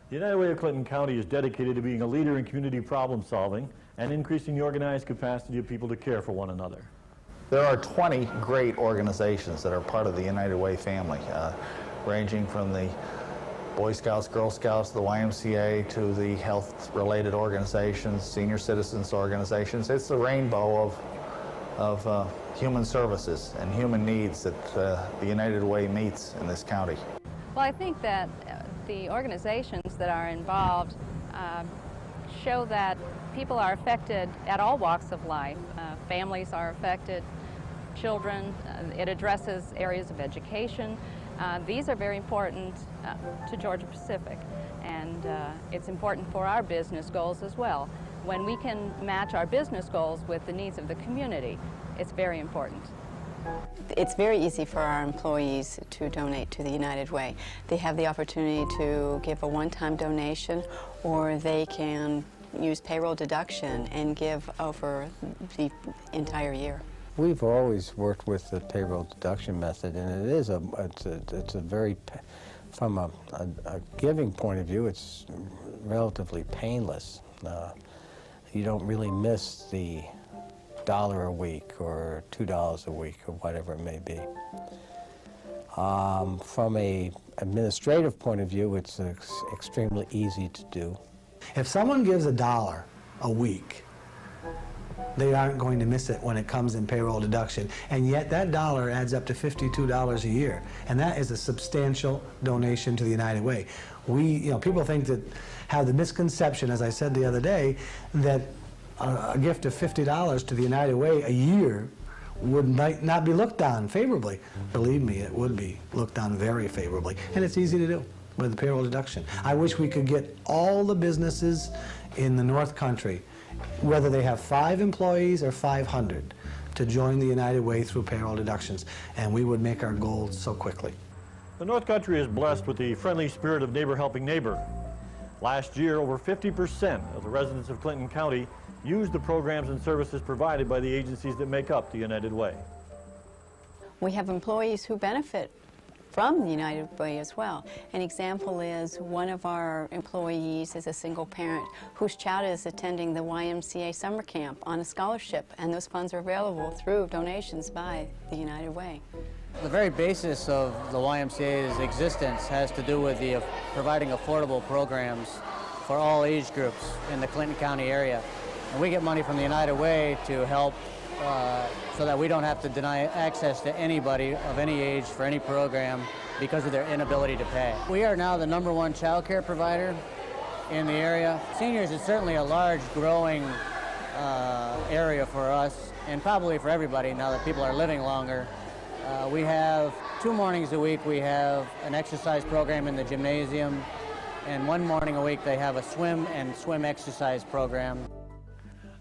The United Way of Clinton County is dedicated to being a leader in community problem solving and increasing the organized capacity of people to care for one another. There are 20 great organizations that are part of the United Way family, ranging from the Boy Scouts, Girl Scouts, the YMCA, to the health-related organizations, senior citizens organizations. It's the rainbow of human services and human needs that the United Way meets in this county. Well, I think that the organizations that are involved show that people are affected at all walks of life. Families are affected, children. It addresses areas of education. These are very important to Georgia-Pacific, and it's important for our business goals as well. When we can match our business goals with the needs of the community, it's very important. It's very easy for our employees to donate to the United Way. They have the opportunity to give a one-time donation, or they can use payroll deduction and give over the entire year. We've always worked with the payroll deduction method, and it is it's a very, from a giving point of view, it's relatively painless. You don't really miss the $1 a week or $2 a week or whatever it may be. From a administrative point of view, it's extremely easy to do. If someone gives $1 a week, they aren't going to miss it when it comes in payroll deduction. And yet that dollar adds up to $52 a year. And that is a substantial donation to the United Way. People think that, have the misconception, as I said the other day, that a gift of $50 to the United Way a year might not be looked on favorably. Believe me, it would be looked on very favorably. And it's easy to do with the payroll deduction. I wish we could get all the businesses in the North Country, whether they have 5 employees or 500, to join the United Way through payroll deductions, and we would make our goals so quickly. The North Country is blessed with the friendly spirit of neighbor helping neighbor. Last year, over 50% of the residents of Clinton County used the programs and services provided by the agencies that make up the United Way. We have employees who benefit from the United Way as well. An example is one of our employees is a single parent whose child is attending the YMCA summer camp on a scholarship, and those funds are available through donations by the United Way. The very basis of the YMCA's existence has to do with providing affordable programs for all age groups in the Clinton County area. And we get money from the United Way to help so that we don't have to deny access to anybody of any age for any program because of their inability to pay. We are now the #1 child care provider in the area. Seniors is certainly a large growing area for us, and probably for everybody now that people are living longer. We have 2 mornings a week. We have an exercise program in the gymnasium, and 1 morning a week they have a swim exercise program.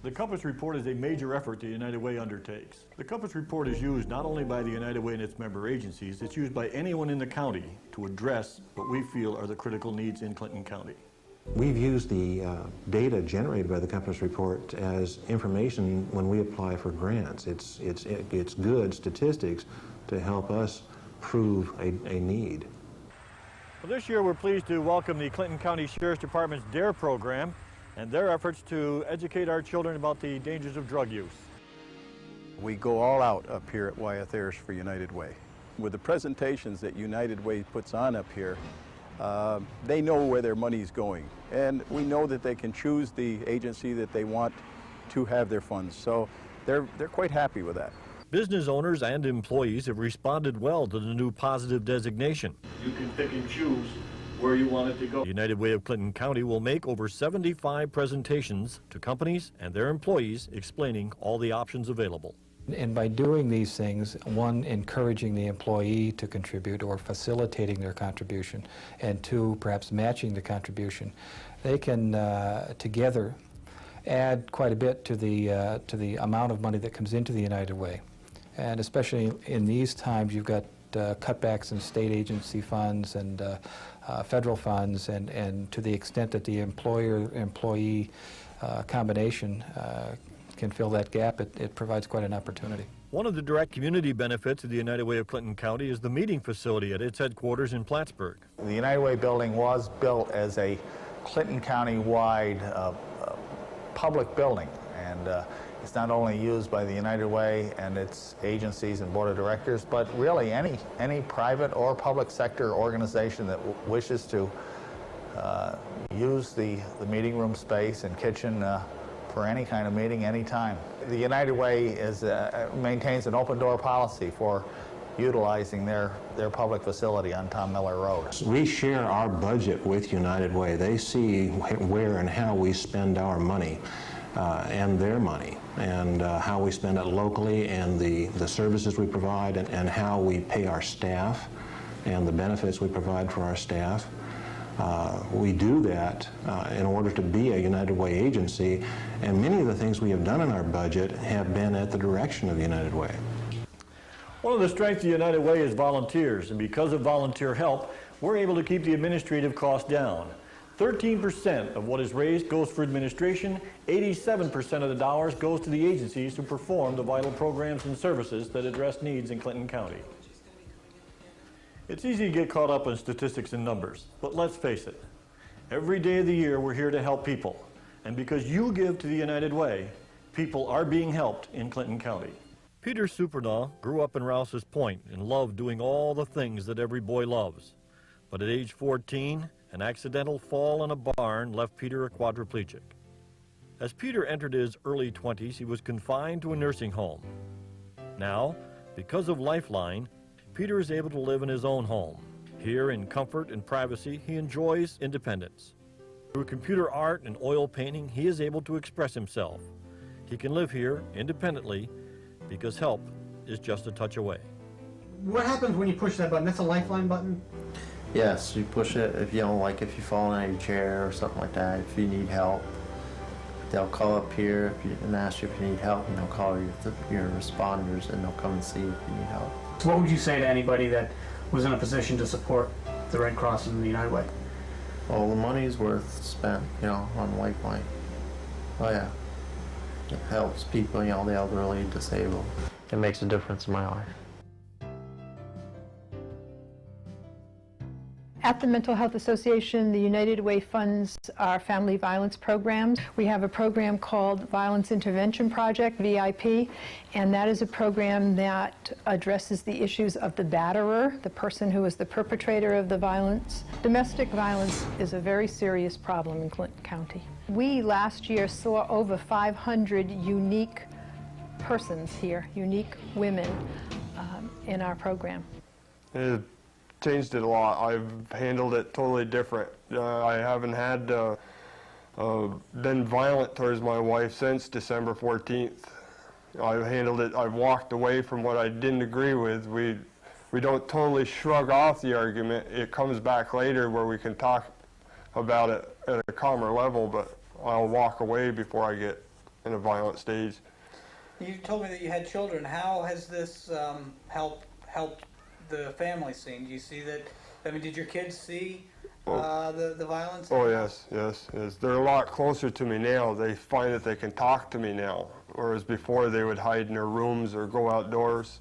The Compass Report is a major effort the United Way undertakes. The Compass Report is used not only by the United Way and its member agencies, it's used by anyone in the county to address what we feel are the critical needs in Clinton County. We've used the data generated by the Compass Report as information when we apply for grants. It's good statistics to help us prove a need. Well, this year we're pleased to welcome the Clinton County Sheriff's Department's DARE program and their efforts to educate our children about the dangers of drug use. We go all out up here at Wyeth Ayers for United Way. With the presentations that United Way puts on up here, they know where their money's going, and we know that they can choose the agency that they want to have their funds, so they're quite happy with that. Business owners and employees have responded well to the new positive designation. You can pick and choose where you want it to go. The United Way of Clinton County will make over 75 presentations to companies and their employees explaining all the options available. And by doing these things, one, encouraging the employee to contribute or facilitating their contribution, and 2, perhaps matching the contribution, they can together add quite a bit to the amount of money that comes into the United Way. And especially in these times, you've got cutbacks in state agency funds and federal funds, and to the extent that the employer-employee combination can fill that gap, it provides quite an opportunity. One of the direct community benefits of the United Way of Clinton County is the meeting facility at its headquarters in Plattsburgh. The United Way building was built as a Clinton County-wide public building, and it's not only used by the United Way and its agencies and board of directors, but really any private or public sector organization that wishes to use the meeting room space and kitchen for any kind of meeting, anytime. The United Way maintains an open door policy for utilizing their public facility on Tom Miller Road. We share our budget with United Way. They see where and how we spend our money and their money, and how we spend it locally, and the services we provide, and how we pay our staff and the benefits we provide for our staff. We do that in order to be a United Way agency, and many of the things we have done in our budget have been at the direction of United Way. One of the strengths of United Way is volunteers, and because of volunteer help, we're able to keep the administrative costs down. 13% of what is raised goes for administration, 87% of the dollars goes to the agencies who perform the vital programs and services that address needs in Clinton County. It's easy to get caught up in statistics and numbers, but let's face it, every day of the year we're here to help people, and because you give to the United Way, people are being helped in Clinton County. Peter Supernaw grew up in Rouse's Point and loved doing all the things that every boy loves. But at age 14, an accidental fall in a barn left Peter a quadriplegic. As Peter entered his early 20s, he was confined to a nursing home. Now, because of Lifeline, Peter is able to live in his own home. Here, in comfort and privacy, he enjoys independence. Through computer art and oil painting, he is able to express himself. He can live here independently because help is just a touch away. What happens when you push that button? That's a Lifeline button? Yes, you push it if you don't like, if you fall in your chair or something like that, if you need help. They'll call up here and ask you if you need help, and they'll call your responders, and they'll come and see if you need help. So what would you say to anybody that was in a position to support the Red Cross and the United Way? Well, the money's worth spent, on Lifeline. Oh yeah. It helps people, the elderly, disabled. It makes a difference in my life. At the Mental Health Association, the United Way funds our family violence programs. We have a program called Violence Intervention Project, VIP, and that is a program that addresses the issues of the batterer, the person who is the perpetrator of the violence. Domestic violence is a very serious problem in Clinton County. We last year saw over 500 unique persons here, unique women in our program. Changed it a lot. I've handled it totally different. I haven't had been violent towards my wife since December 14th. I've handled it, I've walked away from what I didn't agree with. We don't totally shrug off the argument. It comes back later where we can talk about it at a calmer level, but I'll walk away before I get in a violent stage. You told me that you had children. How has this helped the family scene? Do you see that? I mean, did your kids see the violence? Oh yes. They're a lot closer to me now. They find that they can talk to me now, whereas before they would hide in their rooms or go outdoors.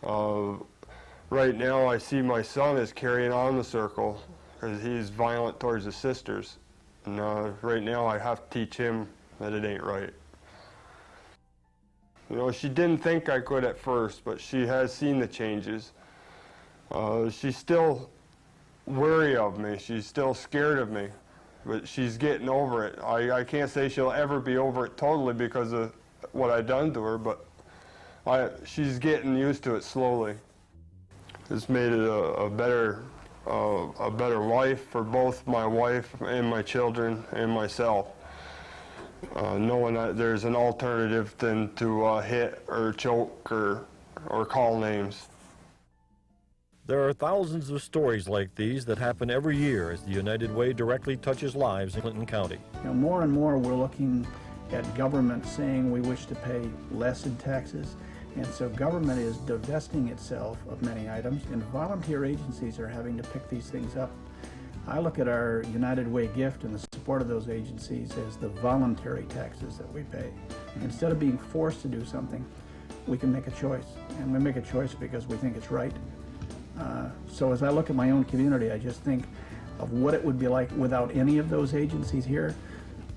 Right now, I see my son is carrying on the circle because he's violent towards his sisters, and right now I have to teach him that it ain't right. She didn't think I could at first, but she has seen the changes. She's still wary of me. She's still scared of me, but she's getting over it. I can't say she'll ever be over it totally because of what I've done to her, but she's getting used to it slowly. It's made it a better life for both my wife and my children and myself. Knowing that there's an alternative than to hit or choke or call names. There are thousands of stories like these that happen every year as the United Way directly touches lives in Clinton County. More and more we're looking at government saying we wish to pay less in taxes, and so government is divesting itself of many items, and volunteer agencies are having to pick these things up. I look at our United Way gift and the support of those agencies as the voluntary taxes that we pay. Instead of being forced to do something, we can make a choice. And we make a choice because we think it's right. So as I look at my own community, I just think of what it would be like without any of those agencies here.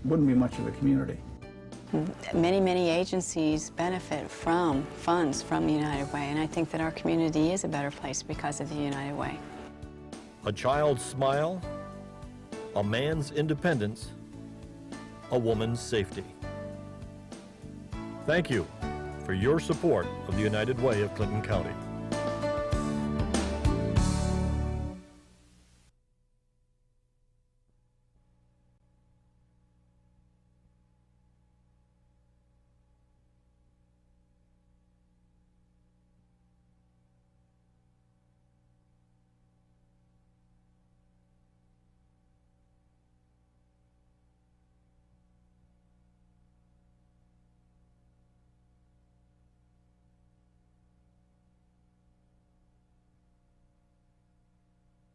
Wouldn't be much of a community. Many, many agencies benefit from funds from the United Way, and I think that our community is a better place because of the United Way. A child's smile, a man's independence, a woman's safety. Thank you for your support of the United Way of Clinton County.